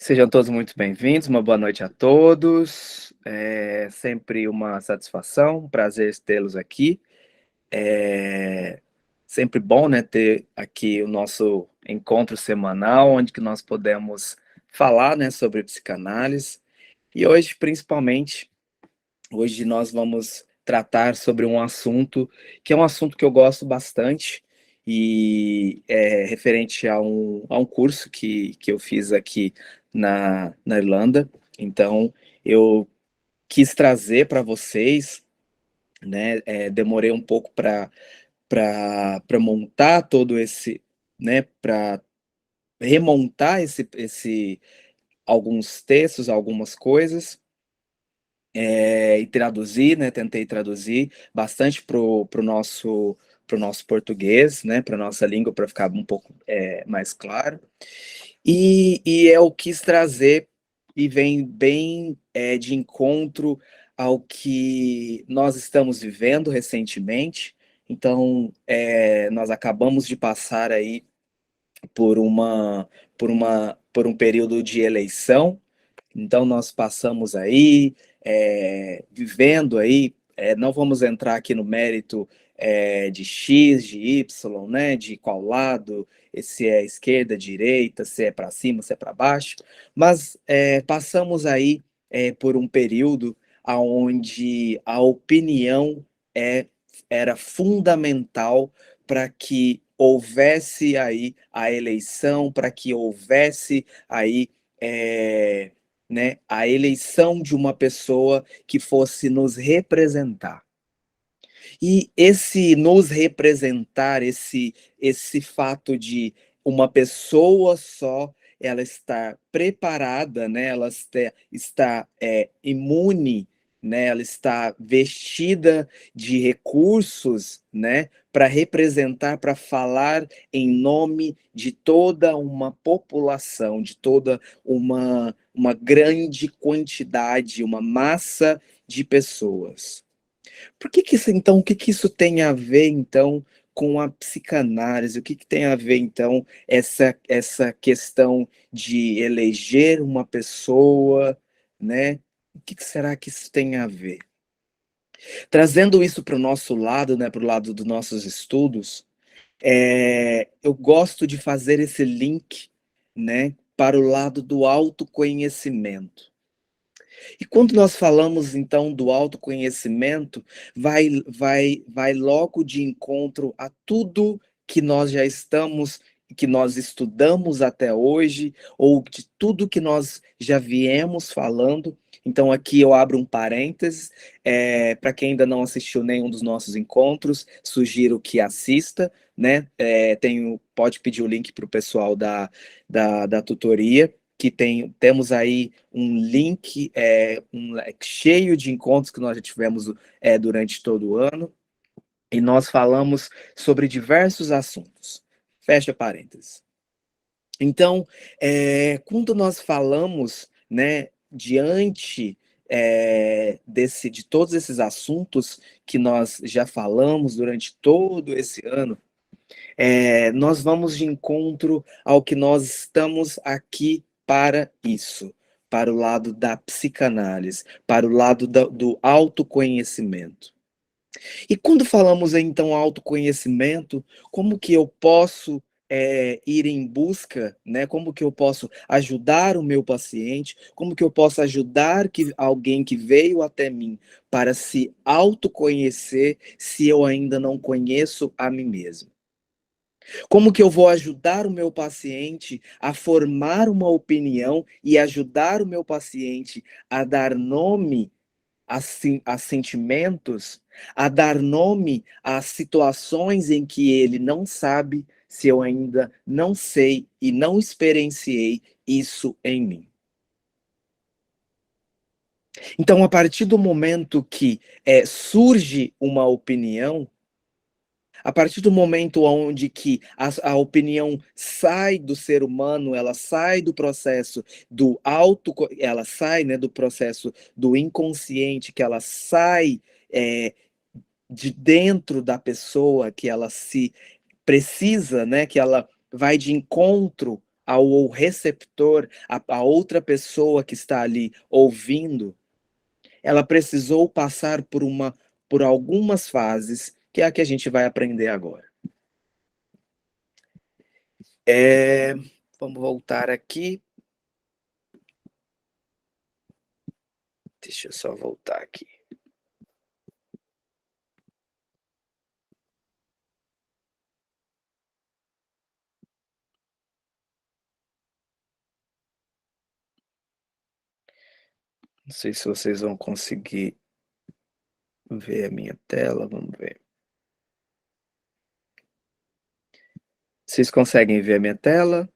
Sejam todos muito bem-vindos, uma boa noite a todos. É sempre uma satisfação, um prazer tê-los aqui. É sempre bom, né, ter aqui o nosso encontro semanal, onde que nós podemos falar, né, sobre psicanálise. E hoje, principalmente, hoje nós vamos tratar sobre um assunto que é um assunto que eu gosto bastante e é referente a um curso que eu fiz aqui na Irlanda. Então, eu quis trazer para vocês, né? Demorei um pouco para montar todo esse, né? Para remontar esse alguns textos, algumas coisas. E traduzir, né? Tentei traduzir bastante pro nosso português, né? Para nossa língua, para ficar um pouco mais claro. E eu quis trazer e vem bem de encontro ao que nós estamos vivendo recentemente. Então, nós acabamos de passar aí por por um período de eleição. Então, nós passamos aí, vivendo aí, não vamos entrar aqui no mérito de X, de Y, né, de qual lado, se é esquerda, direita, se é para cima, se é para baixo, mas passamos aí por um período onde a opinião é, era fundamental para que houvesse aí a eleição, para que houvesse aí é, né, a eleição de uma pessoa que fosse nos representar. E esse nos representar, esse fato de uma pessoa só, ela estar preparada, né, ela está imune, né, ela está vestida de recursos, né, para representar, para falar em nome de toda uma população, de toda uma grande quantidade, uma massa de pessoas. Por que que isso então, o que que isso tem a ver então com a psicanálise? O que que tem a ver então essa questão de eleger uma pessoa, né? O que que será que isso tem a ver? Trazendo isso para o nosso lado, né, para o lado dos nossos estudos, eu gosto de fazer esse link, né, para o lado do autoconhecimento. E quando nós falamos então do autoconhecimento, vai logo de encontro a tudo que nós já estamos, que nós estudamos até hoje, ou de tudo que nós já viemos falando. Então aqui eu abro um parênteses, para quem ainda não assistiu nenhum dos nossos encontros, sugiro que assista, né? Pode pedir o link para o pessoal da tutoria, que temos aí um link cheio de encontros que nós já tivemos durante todo o ano, e nós falamos sobre diversos assuntos. Fecha parênteses. Então, quando nós falamos, né, diante de todos esses assuntos que nós já falamos durante todo esse ano, nós vamos de encontro ao que nós estamos aqui para isso, para o lado da psicanálise, para o lado do autoconhecimento. E quando falamos então autoconhecimento, como que eu posso ir em busca, né? Como que eu posso ajudar o meu paciente? Como que eu posso ajudar alguém que veio até mim para se autoconhecer se eu ainda não conheço a mim mesmo? Como que eu vou ajudar o meu paciente a formar uma opinião e ajudar o meu paciente a dar nome a sentimentos, a dar nome a situações em que ele não sabe se eu ainda não sei e não experienciei isso em mim. Então, a partir do momento que surge uma opinião, a partir do momento onde que a opinião sai do ser humano, ela sai do processo ela sai, né, do processo do inconsciente, que ela sai é, de dentro da pessoa, que ela se precisa, né, que ela vai de encontro ao receptor, a outra pessoa que está ali ouvindo, ela precisou passar por algumas fases, que é a que a gente vai aprender agora. Vamos voltar aqui. Deixa eu só voltar aqui. Não sei se vocês vão conseguir ver a minha tela, vamos ver. Vocês conseguem ver a minha tela?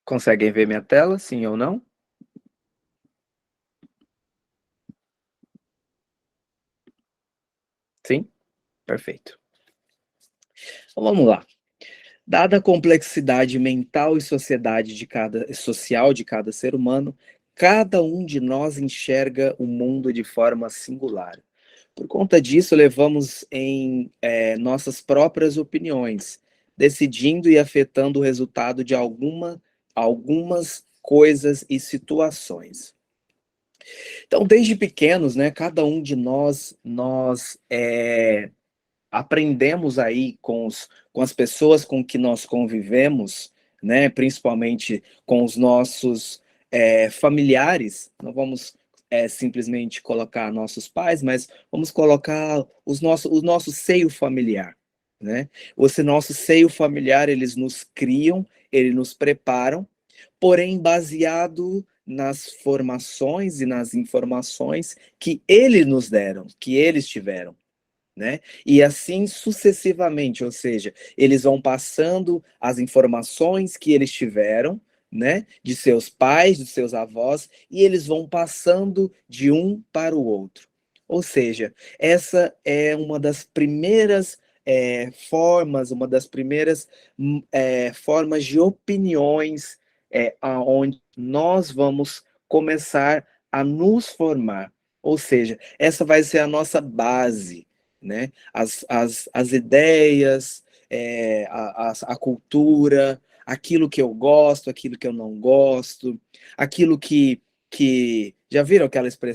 Conseguem ver minha tela, sim ou não? Sim? Perfeito. Então vamos lá. Dada a complexidade mental e social de cada ser humano, cada um de nós enxerga o mundo de forma singular. Por conta disso, levamos em nossas próprias opiniões, decidindo e afetando o resultado de algumas coisas e situações. Então, desde pequenos, né, cada um de nós aprendemos aí com as pessoas com que nós convivemos, né, principalmente com os nossos familiares, não vamos simplesmente colocar nossos pais, mas vamos colocar o nosso seio familiar, né? Esse nosso seio familiar, eles nos criam, eles nos preparam, porém baseado nas formações e nas informações que eles nos deram, que eles tiveram, né? E assim sucessivamente, ou seja, eles vão passando as informações que eles tiveram, né, de seus pais, de seus avós, e eles vão passando de um para o outro. Ou seja, essa é uma das primeiras formas, uma das primeiras formas de opiniões aonde nós vamos começar a nos formar. Ou seja, essa vai ser a nossa base, né? As ideias, a cultura, aquilo que eu gosto, aquilo que eu não gosto, aquilo que já viram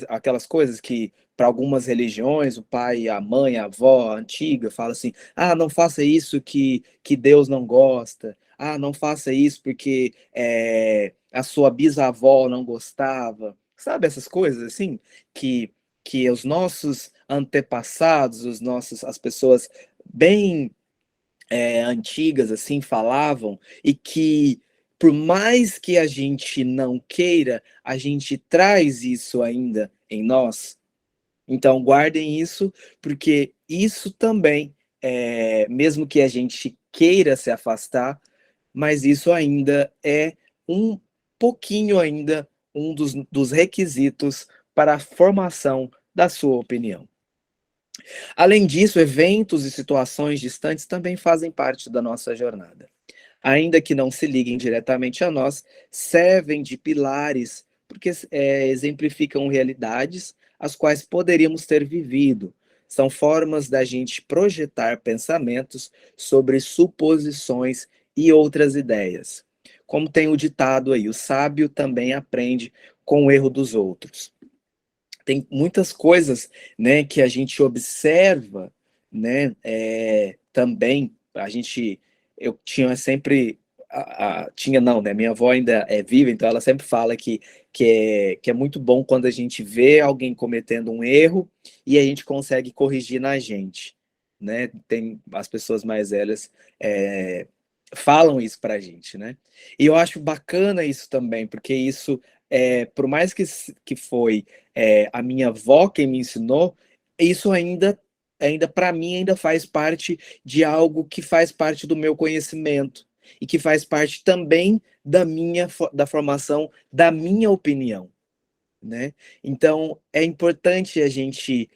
aquelas coisas que para algumas religiões o pai, a mãe, a avó a antiga fala assim: ah, não faça isso que Deus não gosta, ah, não faça isso porque a sua bisavó não gostava, sabe essas coisas assim que os nossos antepassados, as pessoas bem antigas assim falavam e que por mais que a gente não queira, a gente traz isso ainda em nós. Então guardem isso, porque isso também, mesmo que a gente queira se afastar, mas isso ainda é um pouquinho ainda um dos requisitos para a formação da sua opinião. Além disso, eventos e situações distantes também fazem parte da nossa jornada. Ainda que não se liguem diretamente a nós, servem de pilares, porque exemplificam realidades as quais poderíamos ter vivido. São formas da gente projetar pensamentos sobre suposições e outras ideias. Como tem o ditado aí, o sábio também aprende com o erro dos outros. Tem muitas coisas, né, que a gente observa, né, também a gente, eu tinha sempre, tinha não, né, minha avó ainda é viva, então ela sempre fala que é muito bom quando a gente vê alguém cometendo um erro e a gente consegue corrigir na gente, né, tem as pessoas mais velhas falam isso pra gente, né, e eu acho bacana isso também, porque isso, por mais que foi a minha avó quem me ensinou, isso ainda para mim ainda faz parte de algo que faz parte do meu conhecimento e que faz parte também da formação da minha opinião, né? Então é importante a gente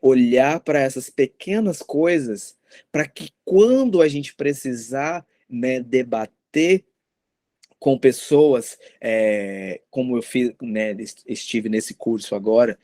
olhar para essas pequenas coisas para que quando a gente precisar, né, debater com pessoas, como eu fiz, né, estive nesse curso agora,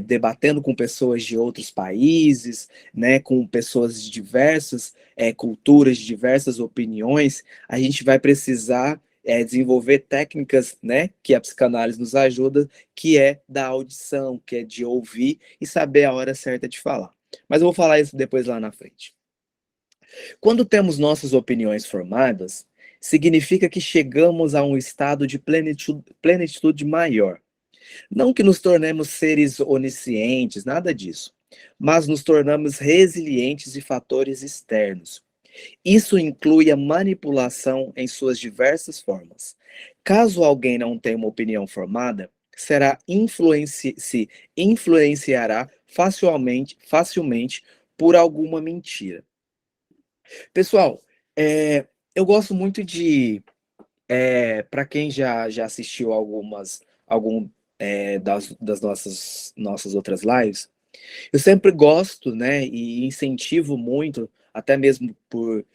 debatendo com pessoas de outros países, né, com pessoas de diversas culturas, de diversas opiniões, a gente vai precisar desenvolver técnicas, né, que a psicanálise nos ajuda, que é da audição, que é de ouvir e saber a hora certa de falar. Mas eu vou falar isso depois lá na frente. Quando temos nossas opiniões formadas, significa que chegamos a um estado de plenitude maior. Não que nos tornemos seres oniscientes, nada disso, mas nos tornamos resilientes de fatores externos. Isso inclui a manipulação em suas diversas formas. Caso alguém não tenha uma opinião formada, se influenciará facilmente por alguma mentira. Pessoal, eu gosto muito de, para quem já assistiu algum das nossas outras lives, eu sempre gosto, né, e incentivo muito, até mesmo por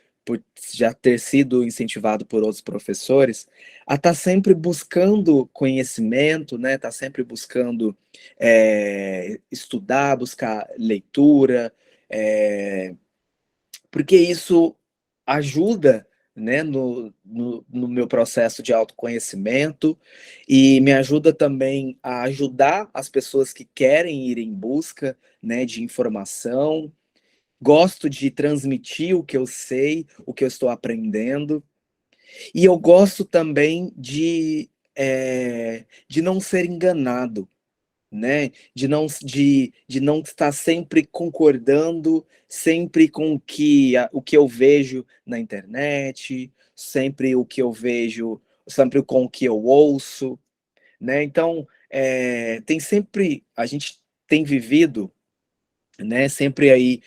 já ter sido incentivado por outros professores, a estar sempre buscando conhecimento, né, estar sempre buscando estudar, buscar leitura, porque isso ajuda, né, no meu processo de autoconhecimento e me ajuda também a ajudar as pessoas que querem ir em busca, né, de informação. Gosto de transmitir o que eu sei, o que eu estou aprendendo, e eu gosto também de não ser enganado, né? De não estar sempre concordando, sempre com o que eu vejo na internet, sempre o que eu vejo, sempre com o que eu ouço, né? Então, tem sempre, a gente tem vivido, né? Sempre aí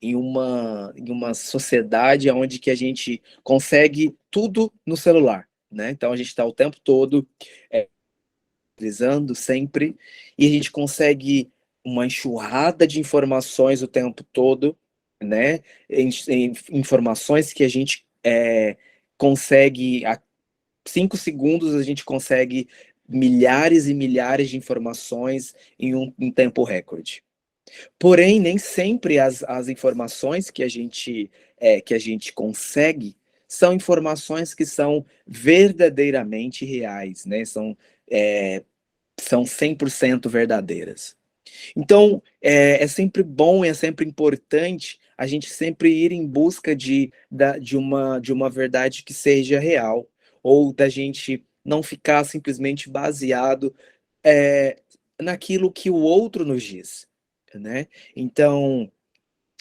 em uma sociedade onde que a gente consegue tudo no celular, né? Então a gente está o tempo todo utilizando sempre, e a gente consegue uma enxurrada de informações o tempo todo, né? Informações que a gente consegue, a 5 segundos, a gente consegue milhares e milhares de informações em tempo recorde. Porém, nem sempre as informações que a gente consegue são informações que são verdadeiramente reais, né? São 100% verdadeiras. Então, é sempre bom e é sempre importante a gente sempre ir em busca de uma verdade que seja real, ou da gente não ficar simplesmente baseado é, naquilo que o outro nos diz, né? Então,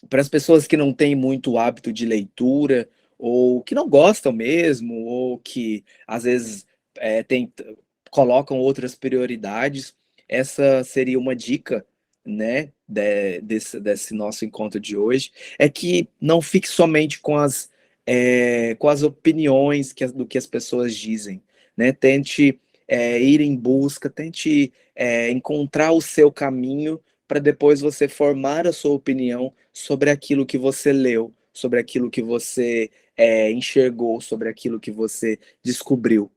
para as pessoas que não têm muito hábito de leitura, ou que não gostam mesmo, ou que às vezes tem, colocam outras prioridades, essa seria uma dica, né, desse nosso encontro de hoje, é que não fique somente com as opiniões do que as pessoas dizem, né? Tente ir em busca, tente encontrar o seu caminho para depois você formar a sua opinião sobre aquilo que você leu, sobre aquilo que você enxergou, sobre aquilo que você descobriu.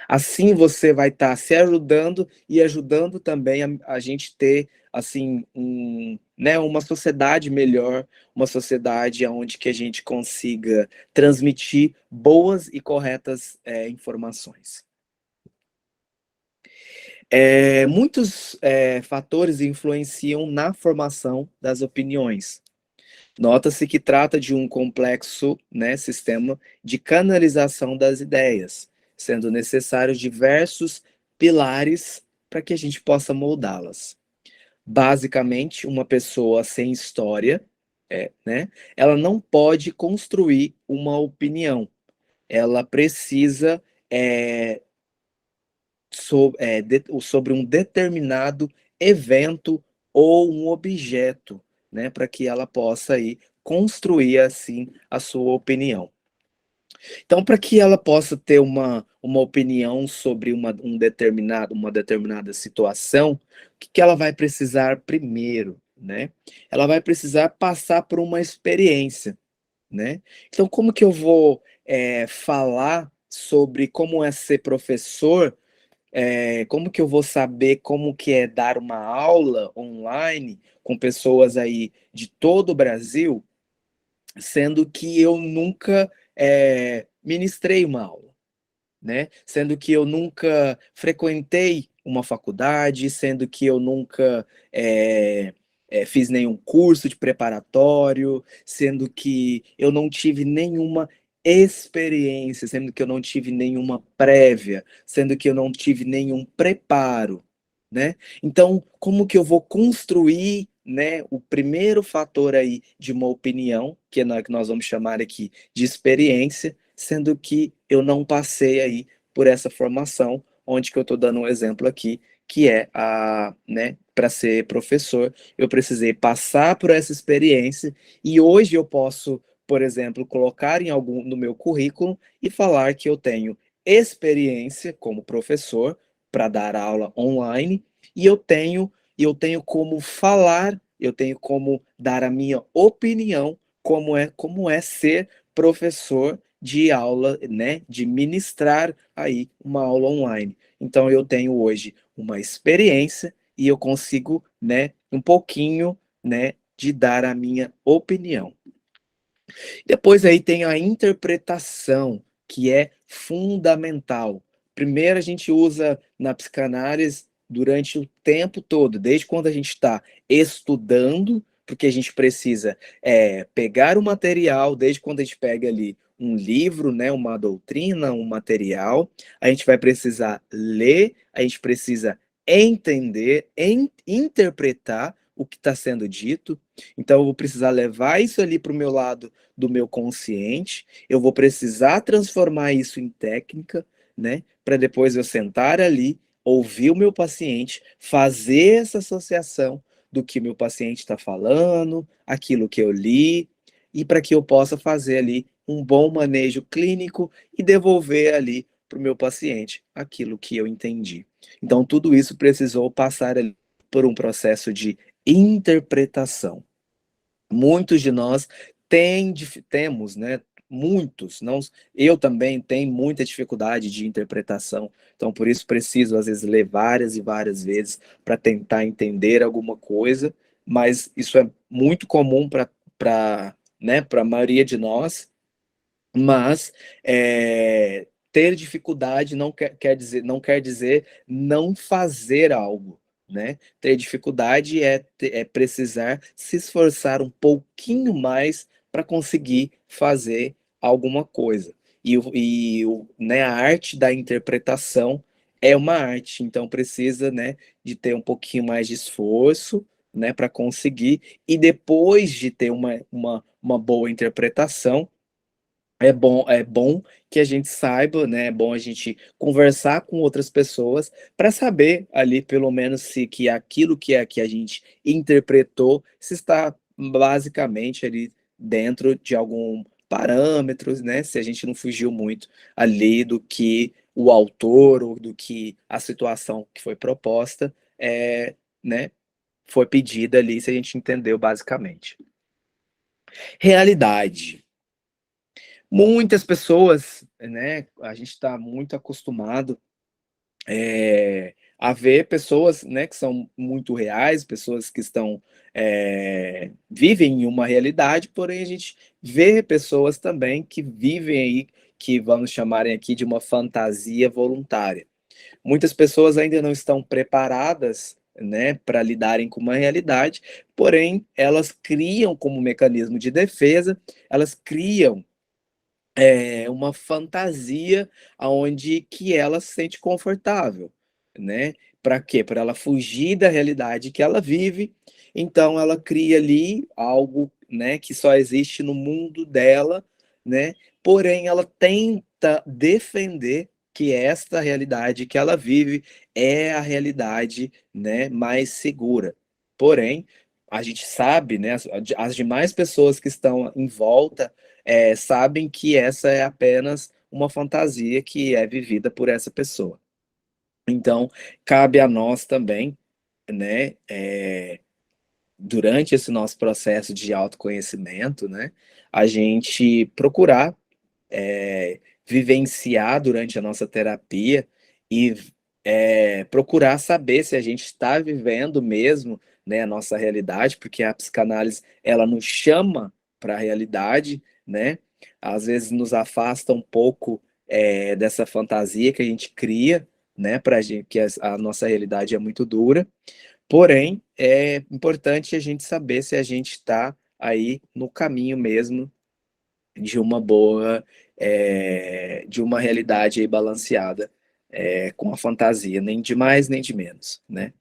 Assim você vai estar se ajudando e ajudando também a gente ter assim né, uma sociedade melhor, uma sociedade onde que a gente consiga transmitir boas e corretas informações. Muitos fatores influenciam na formação das opiniões. Nota-se que trata de um complexo, né, sistema de canalização das ideias, sendo necessários diversos pilares para que a gente possa moldá-las. Basicamente, uma pessoa sem história, né, ela não pode construir uma opinião. Ela precisa sobre um determinado evento ou um objeto, né, para que ela possa aí construir assim a sua opinião. Então, para que ela possa ter uma opinião sobre uma determinada situação, o que ela vai precisar primeiro, né? Ela vai precisar passar por uma experiência, né? Então, como que eu vou falar sobre como é ser professor? Como que eu vou saber como que é dar uma aula online com pessoas aí de todo o Brasil, sendo que eu nunca ministrei uma aula, né? Sendo que eu nunca frequentei uma faculdade, sendo que eu nunca fiz nenhum curso de preparatório, sendo que eu não tive nenhuma experiência, sendo que eu não tive nenhuma prévia, sendo que eu não tive nenhum preparo, né? Então, como que eu vou construir, né, o primeiro fator aí de uma opinião, que nós vamos chamar aqui de experiência, sendo que eu não passei aí por essa formação, onde que eu estou dando um exemplo aqui, que é né, para ser professor, eu precisei passar por essa experiência e hoje eu posso, por exemplo, colocar em algum no meu currículo e falar que eu tenho experiência como professor para dar aula online e eu tenho como falar, eu tenho como dar a minha opinião como é ser professor de aula, né, de ministrar aí uma aula online. Então eu tenho hoje uma experiência e eu consigo, né, um pouquinho, né, de dar a minha opinião. Depois aí tem a interpretação, que é fundamental. Primeiro a gente usa na psicanálise durante o tempo todo, desde quando a gente está estudando, porque a gente precisa pegar o material, desde quando a gente pega ali um livro, né, uma doutrina, um material, a gente vai precisar ler, a gente precisa entender, interpretar o que está sendo dito. Então eu vou precisar levar isso ali para o meu lado do meu consciente, eu vou precisar transformar isso em técnica, né? Para depois eu sentar ali, ouvir o meu paciente, fazer essa associação do que meu paciente está falando, aquilo que eu li, e para que eu possa fazer ali um bom manejo clínico e devolver ali para o meu paciente aquilo que eu entendi. Então, tudo isso precisou passar ali por um processo de interpretação. Muitos de nós temos, né? Muitos, não, eu também tenho muita dificuldade de interpretação, então por isso preciso às vezes ler várias e várias vezes para tentar entender alguma coisa, mas isso é muito comum para né, para a maioria de nós, mas ter dificuldade não quer dizer não fazer algo, né? Ter dificuldade é precisar se esforçar um pouquinho mais para conseguir fazer alguma coisa. Né, a arte da interpretação é uma arte, então precisa, né, de ter um pouquinho mais de esforço, né, para conseguir, e depois de ter uma boa interpretação, é bom que a gente saiba, né, é bom a gente conversar com outras pessoas para saber ali pelo menos se que aquilo que a gente interpretou se está basicamente ali dentro de algum parâmetros, né, se a gente não fugiu muito ali do que o autor ou do que a situação que foi proposta, né, foi pedida ali, se a gente entendeu basicamente. Realidade. Muitas pessoas, né, a gente está muito acostumado a ver pessoas, né, que são muito reais, pessoas que vivem em uma realidade, porém a gente vê pessoas também que vivem aí, que vamos chamarem aqui de uma fantasia voluntária. Muitas pessoas ainda não estão preparadas, né, para lidarem com uma realidade, porém elas criam como mecanismo de defesa, elas criam uma fantasia aonde que ela se sente confortável, né. Para quê? Para ela fugir da realidade que ela vive, então ela cria ali algo, né, que só existe no mundo dela, né, porém ela tenta defender que esta realidade que ela vive é a realidade, né, mais segura. Porém, a gente sabe, né, as demais pessoas que estão em volta sabem que essa é apenas uma fantasia que é vivida por essa pessoa. Então, cabe a nós também, né, durante esse nosso processo de autoconhecimento, né, a gente procurar vivenciar durante a nossa terapia e procurar saber se a gente está vivendo mesmo, né, a nossa realidade, porque a psicanálise ela nos chama para a realidade, né? Às vezes nos afasta um pouco dessa fantasia que a gente cria, né, para gente que a nossa realidade é muito dura. Porém, é importante a gente saber se a gente está aí no caminho mesmo de uma boa, de uma realidade aí balanceada, com a fantasia, nem de mais nem de menos, né?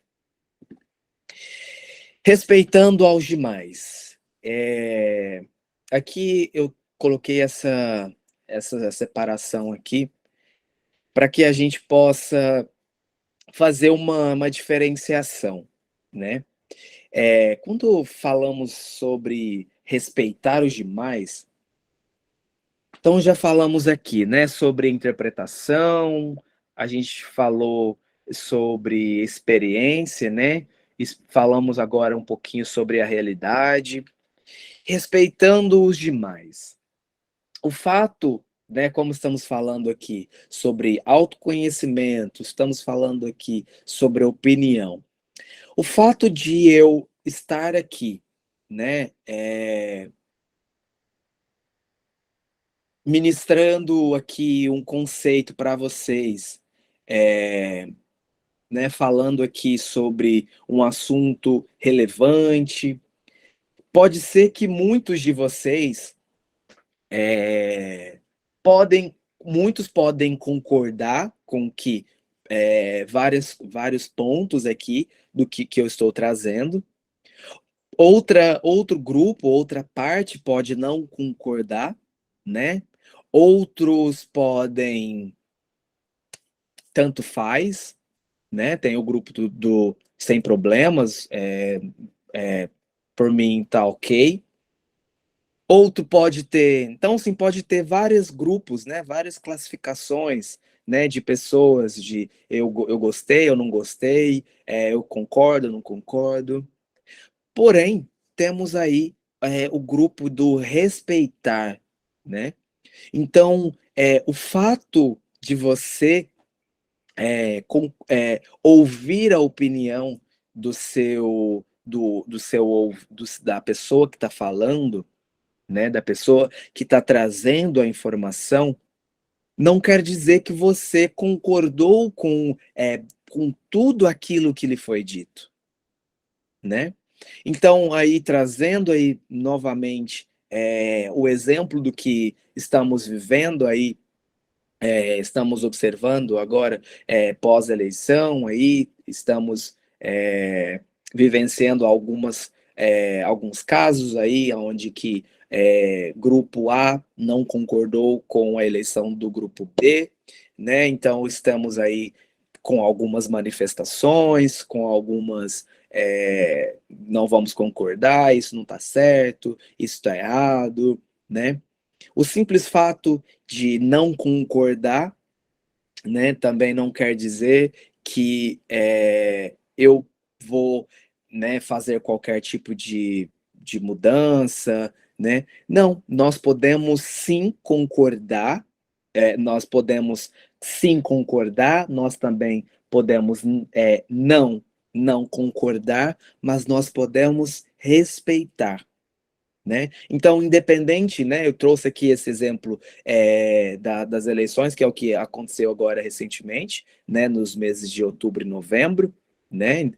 Respeitando aos demais. Aqui eu coloquei essa separação aqui para que a gente possa fazer uma diferenciação, né? Quando falamos sobre respeitar os demais, então já falamos aqui, né, sobre interpretação, a gente falou sobre experiência, né? Falamos agora um pouquinho sobre a realidade, respeitando os demais. O fato, né, como estamos falando aqui sobre autoconhecimento, estamos falando aqui sobre opinião. O fato de eu estar aqui, né, ministrando aqui um conceito para vocês, é, né, falando aqui sobre um assunto relevante. Pode ser que muitos de vocês é, podem, muitos podem concordar com que vários pontos aqui do que eu estou trazendo. Outro grupo, outra parte pode não concordar, né? Outros podem tanto faz, né? Tem o grupo do sem problemas, por mim tá ok. Outro pode ter, então sim, pode ter vários grupos, né? Várias classificações, né? De pessoas, de eu gostei, eu não gostei, eu concordo, eu não concordo. Porém, temos aí o grupo do respeitar, né? Então, o fato de você ouvir a opinião da pessoa que está falando, né, da pessoa que está trazendo a informação, não quer dizer que você concordou com tudo aquilo que lhe foi dito, né? Então, aí trazendo aí novamente o exemplo do que estamos vivendo aí, estamos observando agora pós-eleição aí, estamos vivenciando alguns casos aí onde que grupo A não concordou com a eleição do grupo B, né? Então estamos aí com algumas manifestações, com algumas não vamos concordar, isso não está certo, isso está errado, né? O simples fato de não concordar, né, também não quer dizer que eu vou, né, fazer qualquer tipo de mudança, né? Não, nós podemos sim concordar, nós podemos sim concordar, nós também podemos não concordar, mas nós podemos respeitar, né? Então, independente, né? Eu trouxe aqui esse exemplo das eleições, que é o que aconteceu agora recentemente, né? Nos meses de outubro e novembro, né?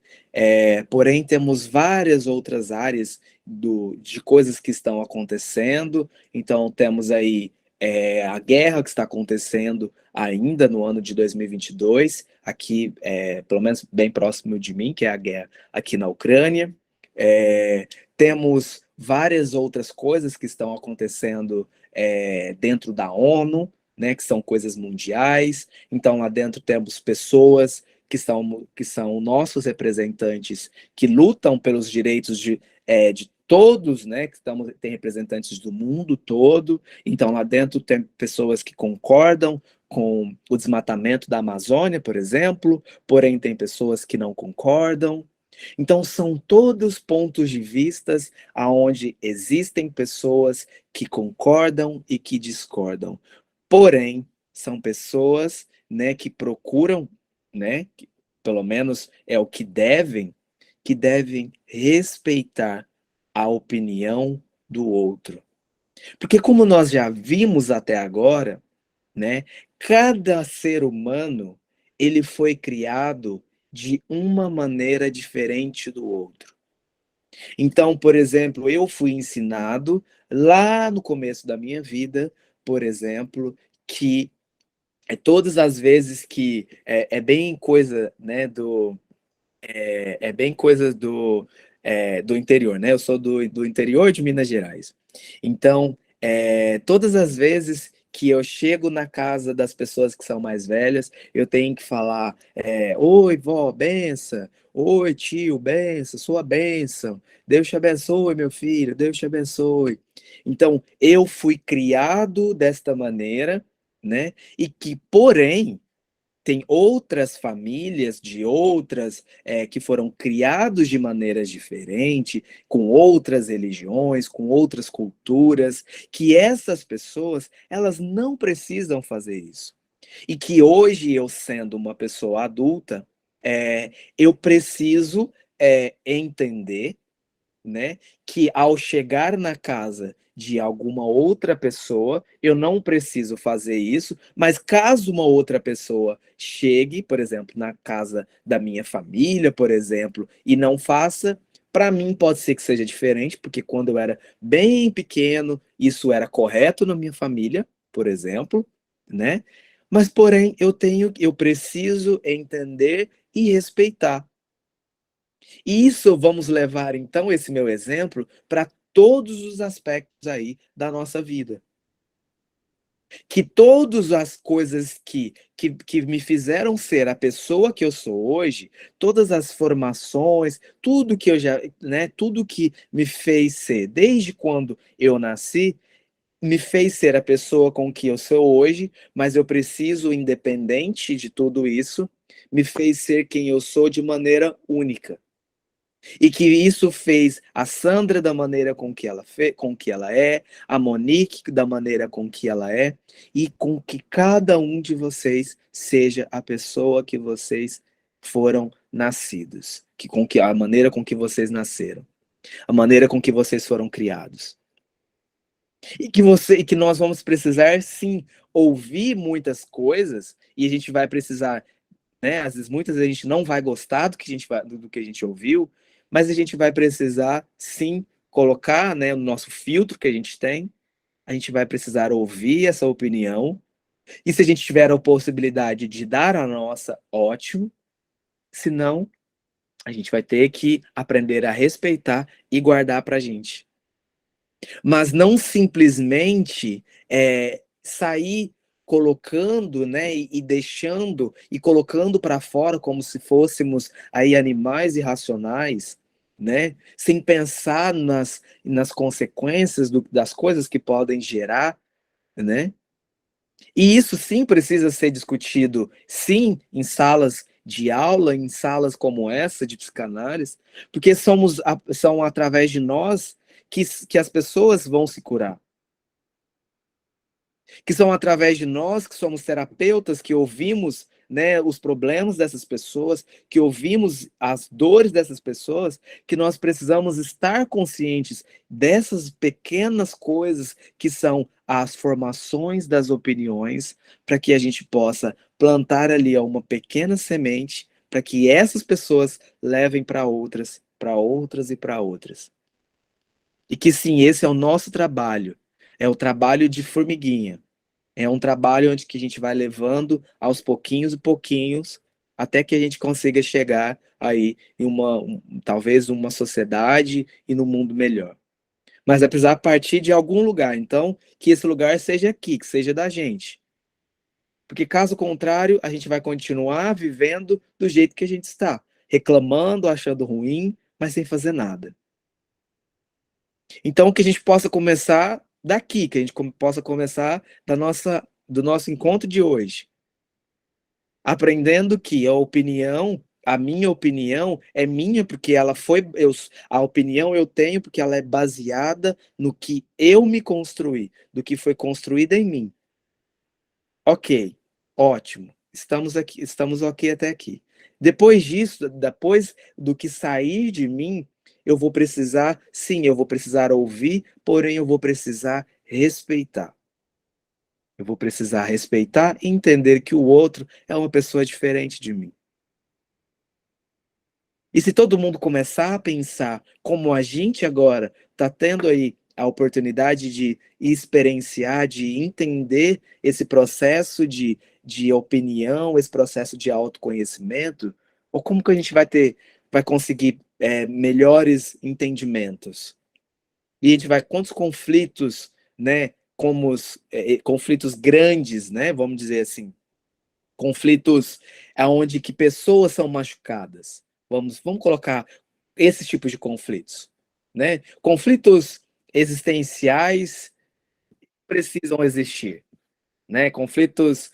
Porém, temos várias outras áreas de coisas que estão acontecendo. Então, temos aí a guerra que está acontecendo ainda no ano de 2022, aqui, pelo menos bem próximo de mim, que é a guerra aqui na Ucrânia. Temos várias outras coisas que estão acontecendo dentro da ONU, né, que são coisas mundiais. Então, lá dentro temos pessoas que são nossos representantes, que lutam pelos direitos de todos, né, tem representantes do mundo todo. Então, lá dentro tem pessoas que concordam com o desmatamento da Amazônia, por exemplo, porém tem pessoas que não concordam. Então são todos pontos de vistas aonde existem pessoas que concordam e que discordam. Porém, são pessoas, né, que procuram, né, que pelo menos é o que devem respeitar a opinião do outro. Porque como nós já vimos até agora, né, cada ser humano, ele foi criado de uma maneira diferente do outro. Então, por exemplo, eu fui ensinado lá no começo da minha vida, por exemplo, que todas as vezes que é bem coisa, né, é bem coisa do interior, né? Eu sou do interior de Minas Gerais. Então, todas as vezes que eu chego na casa das pessoas que são mais velhas, eu tenho que falar: oi, vó, benção. Oi, tio, benção, sua bênção. Deus te abençoe, meu filho, Deus te abençoe. Então, eu fui criado desta maneira, né? E que, porém, tem outras famílias de outras que foram criados de maneiras diferentes, com outras religiões, com outras culturas, que essas pessoas elas não precisam fazer isso. E que hoje eu sendo uma pessoa adulta, eu preciso entender, né, que ao chegar na casa de alguma outra pessoa, eu não preciso fazer isso, mas caso uma outra pessoa chegue, por exemplo, na casa da minha família, por exemplo, e não faça, para mim pode ser que seja diferente, porque quando eu era bem pequeno, isso era correto na minha família, por exemplo, né? Mas porém eu preciso entender e respeitar. E isso vamos levar então esse meu exemplo para todos os aspectos aí da nossa vida. Que todas as coisas que me fizeram ser a pessoa que eu sou hoje, todas as formações, tudo que eu já, né, tudo que me fez ser desde quando eu nasci, me fez ser a pessoa com que eu sou hoje, mas eu preciso, independente de tudo isso, me fez ser quem eu sou de maneira única. E que isso fez a Sandra da maneira com que ela é, a Monique da maneira com que ela é, e com que cada um de vocês seja a pessoa que vocês foram nascidos, que a maneira com que vocês nasceram, a maneira com que vocês foram criados. E que nós vamos precisar sim ouvir muitas coisas e a gente vai precisar, né? Às vezes, muitas vezes a gente não vai gostar do que a gente ouviu, mas a gente vai precisar sim colocar, né, o nosso filtro que a gente tem, a gente vai precisar ouvir essa opinião, e se a gente tiver a possibilidade de dar a nossa, ótimo, se não, a gente vai ter que aprender a respeitar e guardar pra gente. Mas não simplesmente sair colocando, né, e deixando e colocando para fora como se fôssemos aí animais irracionais, né, sem pensar nas consequências das coisas que podem gerar, né? E isso sim precisa ser discutido, sim, em salas de aula, em salas como essa de psicanálise, porque são através de nós que as pessoas vão se curar. Que são através de nós, que somos terapeutas, que ouvimos, né, os problemas dessas pessoas, que ouvimos as dores dessas pessoas, que nós precisamos estar conscientes dessas pequenas coisas que são as formações das opiniões, para que a gente possa plantar ali uma pequena semente, para que essas pessoas levem para outras, para outras e para outras. E que sim, esse é o nosso trabalho. É o trabalho de formiguinha. É um trabalho onde que a gente vai levando aos pouquinhos e pouquinhos até que a gente consiga chegar aí em talvez uma sociedade e num mundo melhor. Mas vai precisar partir de algum lugar, então que esse lugar seja aqui, que seja da gente. Porque caso contrário, a gente vai continuar vivendo do jeito que a gente está, reclamando, achando ruim, mas sem fazer nada. Então que a gente possa começar daqui, que a gente possa começar do nosso encontro de hoje, aprendendo que a opinião a minha opinião é minha porque a opinião eu tenho porque ela é baseada no que eu me construí, do que foi construído em mim. Ok, ótimo. Estamos aqui, estamos ok até aqui. Depois disso, depois do que sair de mim, eu vou precisar, sim, eu vou precisar ouvir, porém eu vou precisar respeitar. Eu vou precisar respeitar e entender que o outro é uma pessoa diferente de mim. E se todo mundo começar a pensar como a gente agora está tendo aí a oportunidade de experienciar, de entender esse processo de opinião, esse processo de autoconhecimento, ou como que a gente vai conseguir melhores entendimentos? E a gente vai, quantos conflitos, né, como conflitos grandes, né, vamos dizer assim, conflitos aonde que pessoas são machucadas. Vamos colocar esses tipos de conflitos, né? Conflitos existenciais precisam existir, né? Conflitos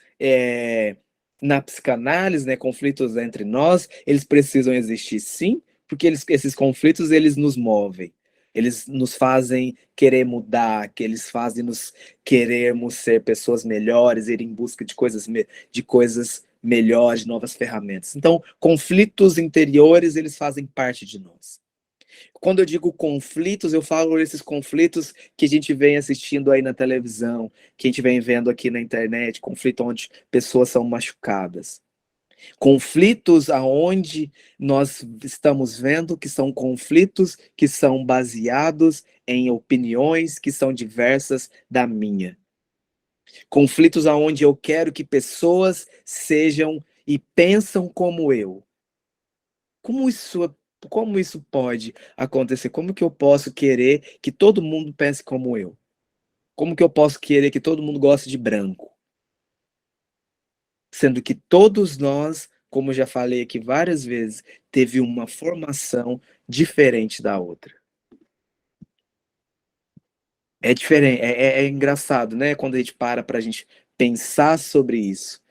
na psicanálise, né? Conflitos entre nós, eles precisam existir, sim, porque esses conflitos eles nos movem. Eles nos fazem querer mudar, que eles fazem nos querermos ser pessoas melhores, ir em busca de coisas melhores, de novas ferramentas. Então, conflitos interiores, eles fazem parte de nós. Quando eu digo conflitos, eu falo esses conflitos que a gente vem assistindo aí na televisão, que a gente vem vendo aqui na internet, conflito onde pessoas são machucadas. Conflitos aonde nós estamos vendo que são conflitos que são baseados em opiniões que são diversas da minha. Conflitos aonde eu quero que pessoas sejam e pensam como eu. Como isso, como isso pode acontecer? Como que eu posso querer que todo mundo pense como eu? Como que eu posso querer que todo mundo goste de branco? Sendo que todos nós, como já falei aqui várias vezes, teve uma formação diferente da outra. É diferente, é engraçado, né? Quando a gente para a gente pensar sobre isso.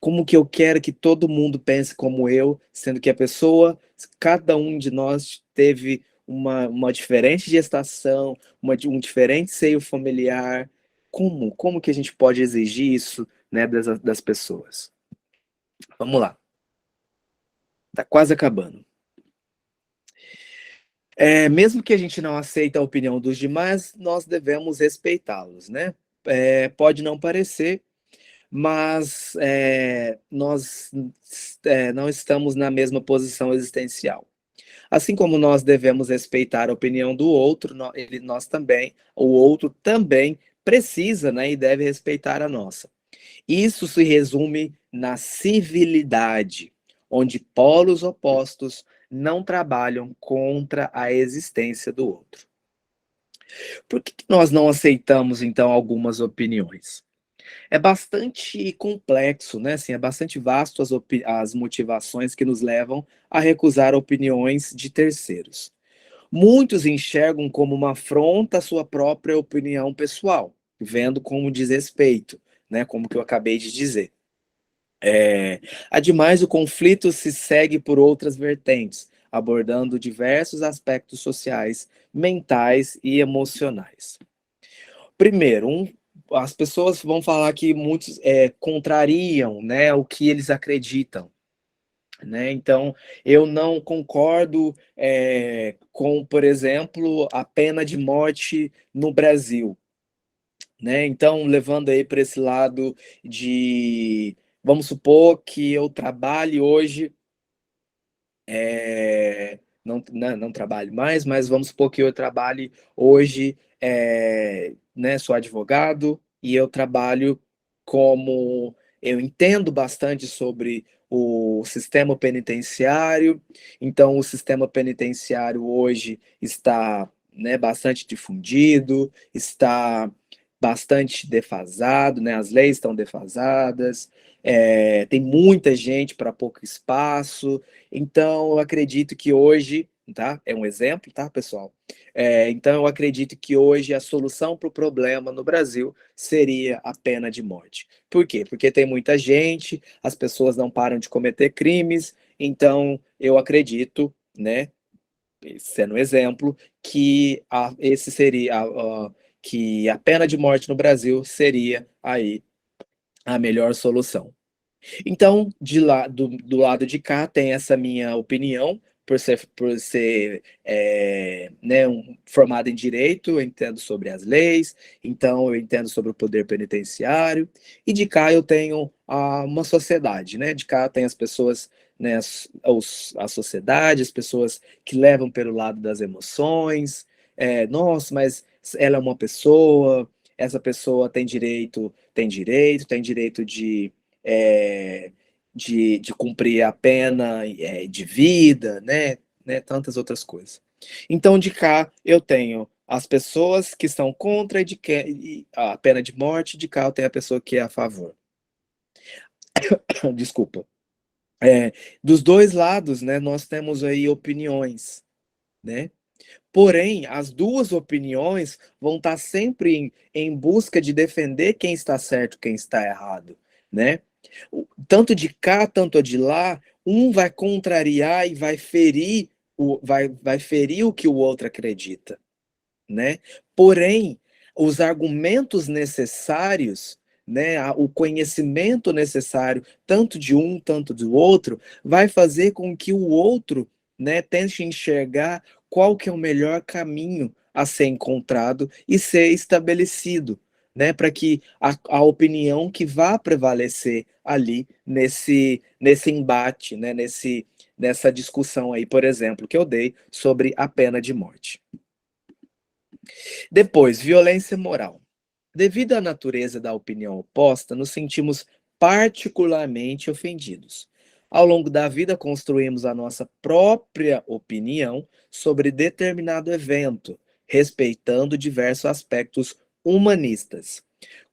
Como que eu quero que todo mundo pense como eu, sendo que a pessoa, cada um de nós teve uma diferente gestação, um diferente seio familiar. Como que a gente pode exigir isso, né, das pessoas? Vamos lá, tá quase acabando. Mesmo que a gente não aceite a opinião dos demais, nós devemos respeitá-los, né? Pode não parecer, mas nós não estamos na mesma posição existencial. Assim como nós devemos respeitar a opinião do outro, o outro também precisa, né, e deve respeitar a nossa. Isso se resume na civilidade, onde polos opostos não trabalham contra a existência do outro. Por que nós não aceitamos, então, algumas opiniões? É bastante complexo, né? Assim, é bastante vasto as motivações que nos levam a recusar opiniões de terceiros. Muitos enxergam como uma afronta à sua própria opinião pessoal, vendo como desrespeito, né? Como que eu acabei de dizer. Ademais, o conflito se segue por outras vertentes, abordando diversos aspectos sociais, mentais e emocionais. Primeiro, as pessoas vão falar que muitos contrariam, né, o que eles acreditam. Né? Então, eu não concordo com, por exemplo, a pena de morte no Brasil. Né? Então, levando aí para esse lado de, vamos supor que eu trabalhe hoje, não trabalho mais, mas vamos supor que eu trabalhe hoje, né, sou advogado e eu trabalho como eu entendo bastante sobre o sistema penitenciário, então o sistema penitenciário hoje está, né, bastante difundido, está bastante defasado, né, as leis estão defasadas, tem muita gente para pouco espaço, então eu acredito que hoje, tá? É um exemplo, tá, pessoal? Então eu acredito que hoje a solução para o problema no Brasil seria a pena de morte. Por quê? Porque tem muita gente, as pessoas não param de cometer crimes, Então, eu acredito, né, sendo um exemplo, que esse seria que a pena de morte no Brasil seria aí a melhor solução. Então, do lado de cá tem essa minha opinião, por ser né, formado em direito, eu entendo sobre as leis, então eu entendo sobre o poder penitenciário, e de cá eu tenho uma sociedade, né? De cá tem as pessoas, né, a sociedade, as pessoas que levam pelo lado das emoções, nossa, mas ela é uma pessoa, essa pessoa tem direito é, de cumprir a pena de vida, né, tantas outras coisas. Então, de cá, eu tenho as pessoas que são contra a pena de morte, de cá eu tenho a pessoa que é a favor. Desculpa. É, dos dois lados, né, nós temos aí opiniões, né? Porém, as duas opiniões vão estar sempre em busca de defender quem está certo, quem está errado, né? Tanto de cá, tanto de lá, um vai contrariar e vai ferir o que o outro acredita, né? Porém, os argumentos necessários, né, o conhecimento necessário, tanto de um, tanto do outro, vai fazer com que o outro, né, tente enxergar qual que é o melhor caminho a ser encontrado e ser estabelecido, né, para que a opinião que vá prevalecer ali nesse embate, né, nessa discussão aí, por exemplo, que eu dei sobre a pena de morte. Depois, violência moral. Devido à natureza da opinião oposta, nos sentimos particularmente ofendidos. Ao longo da vida, construímos a nossa própria opinião sobre determinado evento, respeitando diversos aspectos humanistas.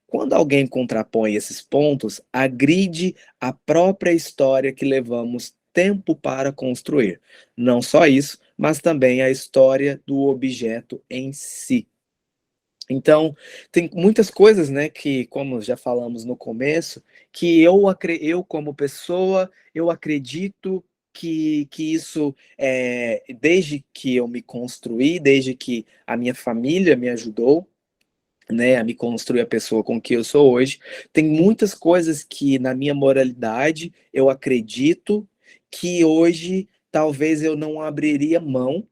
Quando alguém contrapõe esses pontos, agride a própria história que levamos tempo para construir. Não só isso, mas também a história do objeto em si. Então, tem muitas coisas, né, que, como já falamos no começo, que eu como pessoa, eu acredito que isso, desde que eu me construí, desde que a minha família me ajudou, né, a me construir a pessoa com que eu sou hoje, tem muitas coisas que na minha moralidade eu acredito que hoje talvez eu não abriria mão,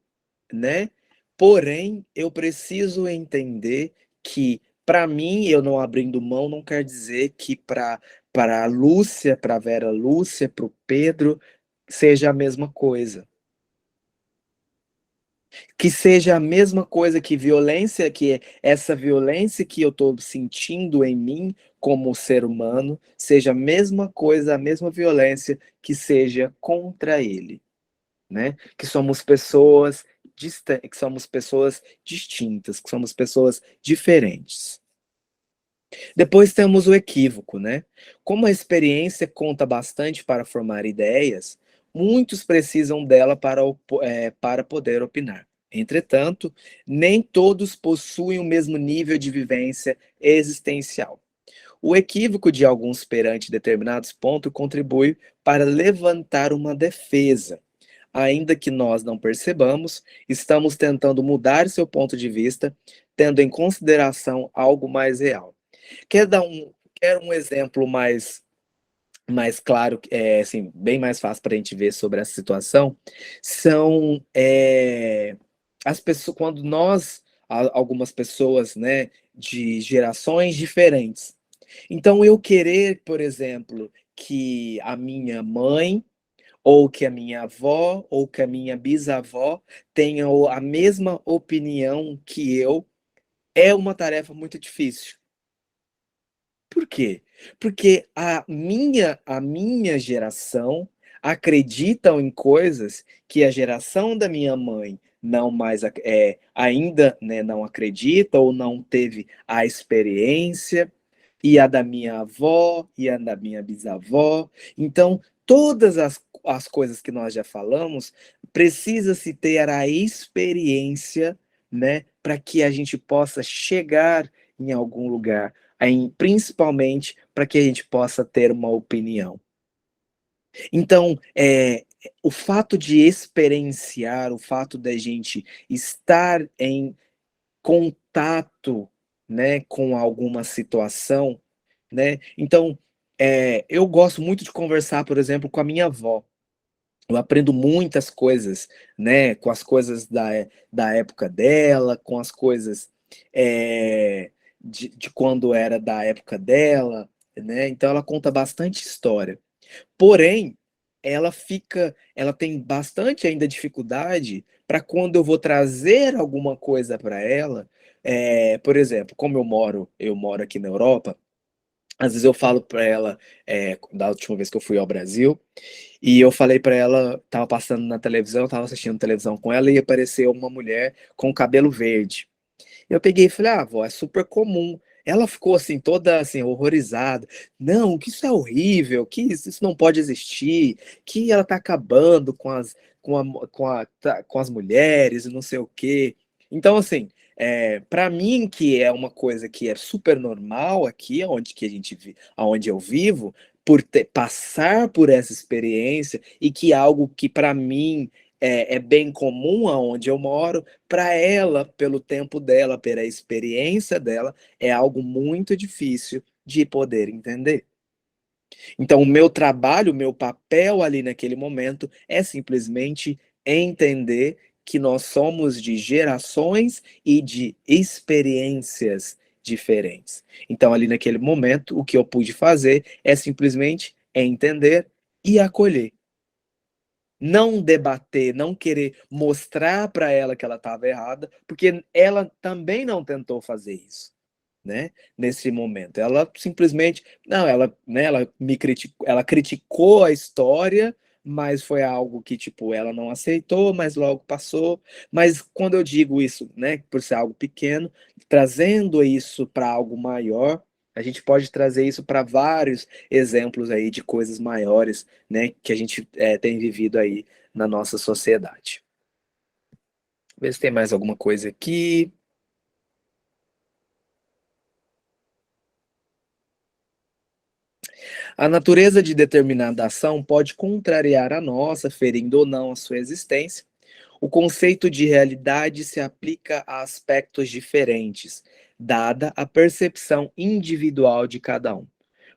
né? Porém, eu preciso entender que, para mim, eu não abrindo mão, não quer dizer que para a Lúcia, para a Vera Lúcia, para o Pedro, seja a mesma coisa. Que seja a mesma coisa que violência, que essa violência que eu estou sentindo em mim como ser humano, seja a mesma coisa, a mesma violência que seja contra ele. Né? Que somos pessoas distintas, que somos pessoas diferentes. Depois temos o equívoco, né? Como a experiência conta bastante para formar ideias, muitos precisam dela para poder opinar. Entretanto, nem todos possuem o mesmo nível de vivência existencial. O equívoco de alguns perante determinados pontos contribui para levantar uma defesa. Ainda que nós não percebamos, estamos tentando mudar seu ponto de vista, tendo em consideração algo mais real. Quer dar um, quer um exemplo mais claro, assim, bem mais fácil para a gente ver sobre essa situação? São as pessoas, quando algumas pessoas, né, de gerações diferentes. Então, eu querer, por exemplo, que a minha mãe ou que a minha avó, ou que a minha bisavó tenham a mesma opinião que eu, é uma tarefa muito difícil. Por quê? Porque a minha geração acreditam em coisas que a geração da minha mãe não mais ainda, né, não acredita ou não teve a experiência, e a da minha avó, e a da minha bisavó. Então, todas as coisas que nós já falamos, precisa-se ter a experiência, né, para que a gente possa chegar em algum lugar, principalmente para que a gente possa ter uma opinião. Então, o fato de experienciar, o fato da gente estar em contato, né, com alguma situação, né. Então, eu gosto muito de conversar, por exemplo, com a minha avó. Eu aprendo muitas coisas, né, com as coisas da época dela, com as coisas, de quando era da época dela, né, então ela conta bastante história. Porém, ela tem bastante ainda dificuldade para quando eu vou trazer alguma coisa para ela, por exemplo, como eu moro aqui na Europa, às vezes eu falo para ela, da última vez que eu fui ao Brasil, e eu falei para ela, estava passando na televisão, estava assistindo televisão com ela e apareceu uma mulher com cabelo verde. Eu peguei e falei: "Ah, vó, é super comum". Ela ficou, assim, toda, assim, horrorizada. "Não, que isso é horrível, que isso não pode existir, que ela tá acabando com a mo com as mulheres e não sei o quê". Então, assim, pra mim, que é uma coisa que é super normal aqui aonde que a gente aonde eu vivo, por passar por essa experiência e que é algo que para mim é bem comum aonde eu moro, para ela, pelo tempo dela, pela experiência dela, é algo muito difícil de poder entender. Então o meu trabalho, o meu papel ali naquele momento é simplesmente entender que nós somos de gerações e de experiências diferentes. Então ali naquele momento, o que eu pude fazer é simplesmente entender e acolher. Não debater, não querer mostrar para ela que ela estava errada, porque ela também não tentou fazer isso, né, nesse momento. Ela simplesmente não, ela, né, ela criticou a história, mas foi algo que, tipo, ela não aceitou, mas logo passou. Mas quando eu digo isso, né, por ser algo pequeno, trazendo isso para algo maior, a gente pode trazer isso para vários exemplos aí de coisas maiores, né, que a gente, tem vivido aí na nossa sociedade. Ver se tem mais alguma coisa aqui. A natureza de determinada ação pode contrariar a nossa, ferindo ou não a sua existência. O conceito de realidade se aplica a aspectos diferentes, dada a percepção individual de cada um.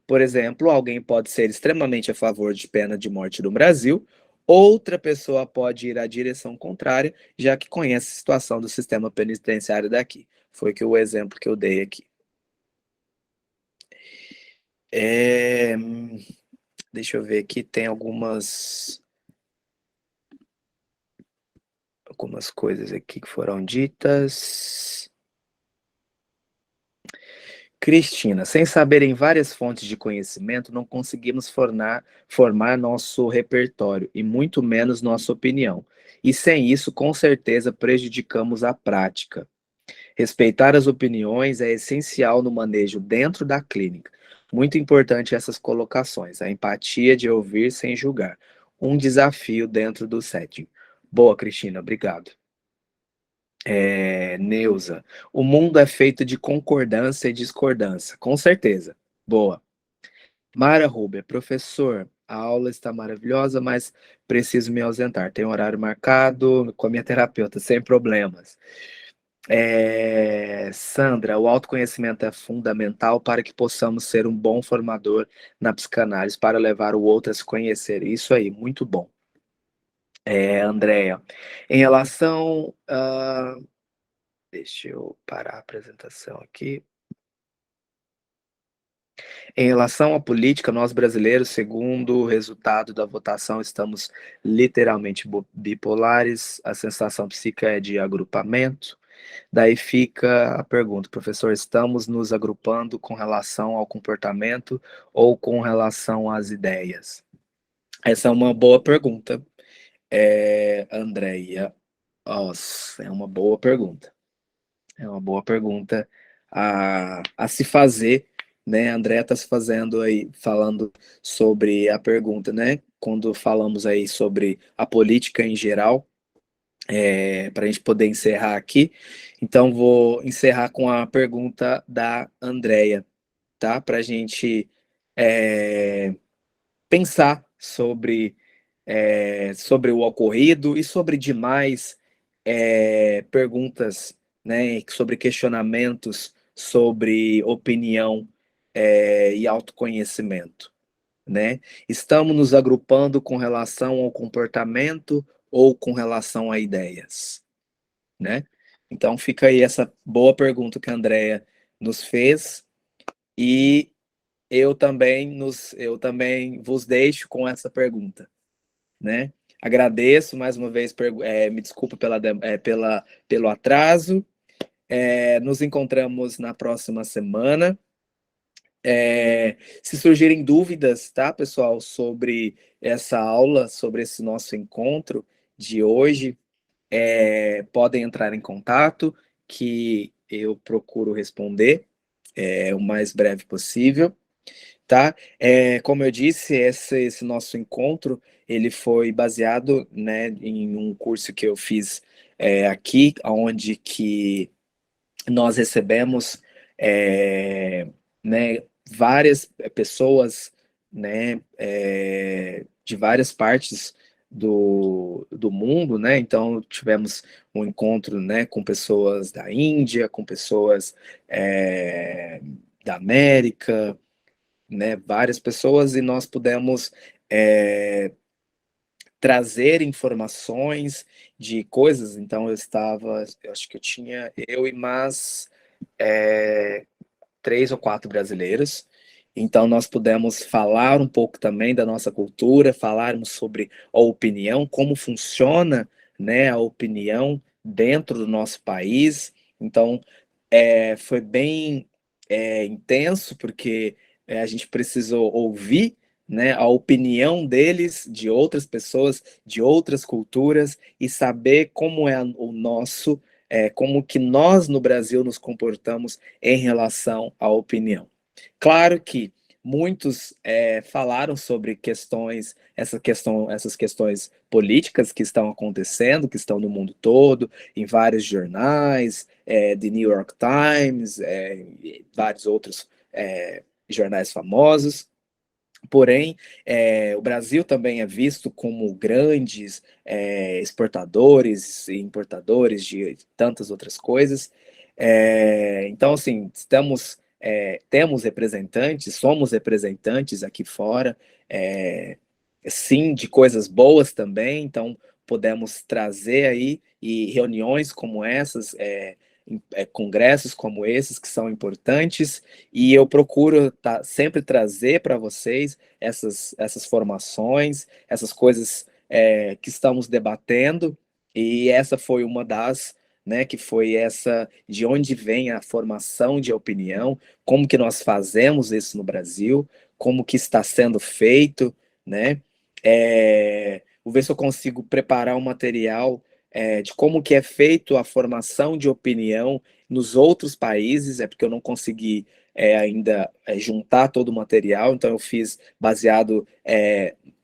Por exemplo, alguém pode ser extremamente a favor de pena de morte no Brasil, outra pessoa pode ir à direção contrária, já que conhece a situação do sistema penitenciário daqui. Foi que o exemplo que eu dei aqui. É, deixa eu ver aqui, tem algumas coisas aqui que foram ditas. Cristina, sem saber em várias fontes de conhecimento, não conseguimos formar nosso repertório e muito menos nossa opinião. E sem isso, com certeza, prejudicamos a prática. Respeitar as opiniões é essencial no manejo dentro da clínica. Muito importante essas colocações, a empatia de ouvir sem julgar. Um desafio dentro do setting. Boa, Cristina, obrigado. Neuza, o mundo é feito de concordância e discordância, com certeza. Boa. Mara Ruber, professor, a aula está maravilhosa, mas preciso me ausentar. Tenho horário marcado com a minha terapeuta, sem problemas. Sandra, o autoconhecimento é fundamental para que possamos ser um bom formador na psicanálise, para levar o outro a se conhecer. Isso aí, muito bom. Andréia, em relação. Deixa eu parar a apresentação aqui. Em relação à política, nós brasileiros, segundo o resultado da votação, estamos literalmente bipolares. A sensação psíquica é de agrupamento. Daí fica a pergunta, professor, estamos nos agrupando com relação ao comportamento ou com relação às ideias? Essa é uma boa pergunta, Andréia. Nossa, é uma boa pergunta. É uma boa pergunta a se fazer, né? A Andrea está se fazendo aí, falando sobre a pergunta, né? Quando falamos aí sobre a política em geral, para a gente poder encerrar aqui. Então, vou encerrar com a pergunta da Andrea, tá? Para a gente pensar sobre sobre o ocorrido e sobre demais perguntas, né, sobre questionamentos, sobre opinião e autoconhecimento, né? Estamos nos agrupando com relação ao comportamento ou com relação a ideias, né? Então fica aí essa boa pergunta que a Andrea nos fez e eu também vos deixo com essa pergunta, né? Agradeço mais uma vez, me desculpa pelo atraso. Nos encontramos na próxima semana. Se surgirem dúvidas, tá, pessoal, sobre essa aula, sobre esse nosso encontro de hoje, podem entrar em contato, que eu procuro responder o mais breve possível, tá? Como eu disse, esse nosso encontro, ele foi baseado, né, em um curso que eu fiz aqui, onde que nós recebemos né, várias pessoas, né, de várias partes do mundo, né? Então tivemos um encontro, né, com pessoas da Índia, com pessoas da América, né, várias pessoas, e nós pudemos trazer informações de coisas. Então eu acho que eu e mais três ou quatro brasileiros. Então, nós pudemos falar um pouco também da nossa cultura, falarmos sobre a opinião, como funciona, né, a opinião dentro do nosso país. Então, foi bem intenso, porque a gente precisou ouvir, né, a opinião deles, de outras pessoas, de outras culturas, e saber como é o nosso, como que nós no Brasil nos comportamos em relação à opinião. Claro que muitos falaram sobre essas questões políticas que estão acontecendo, que estão no mundo todo, em vários jornais, The New York Times, e vários outros jornais famosos. Porém, o Brasil também é visto como grandes exportadores e importadores de tantas outras coisas. Então, assim, temos representantes, somos representantes aqui fora, sim, de coisas boas também. Então, podemos trazer aí e reuniões como essas, congressos como esses, que são importantes, e eu procuro sempre trazer para vocês essas formações, essas coisas que estamos debatendo, e essa foi uma das, né, que foi essa, de onde vem a formação de opinião, como que nós fazemos isso no Brasil, como que está sendo feito, né? Vou ver se eu consigo preparar um material de como que é feito a formação de opinião nos outros países, porque eu não consegui ainda juntar todo o material, então eu fiz baseado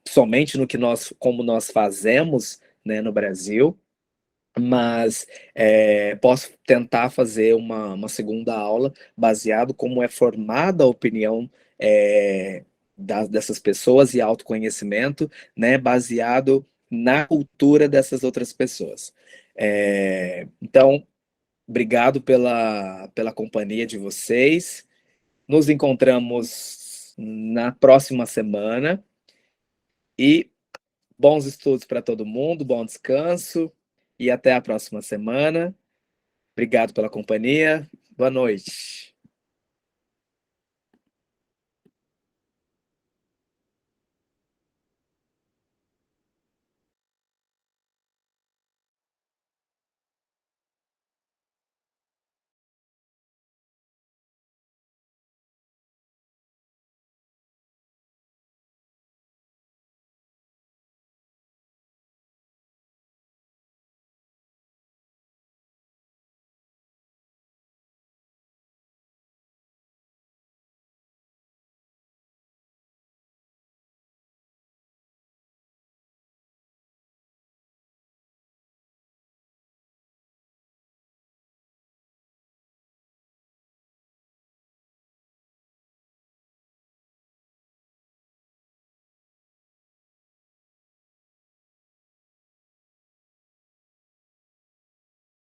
somente no que como nós fazemos, né, no Brasil, mas posso tentar fazer uma segunda aula baseado como é formada a opinião dessas pessoas e autoconhecimento, né, baseado na cultura dessas outras pessoas. Então, obrigado pela companhia de vocês. Nos encontramos na próxima semana e bons estudos para todo mundo, bom descanso e até a próxima semana. Obrigado pela companhia. Boa noite.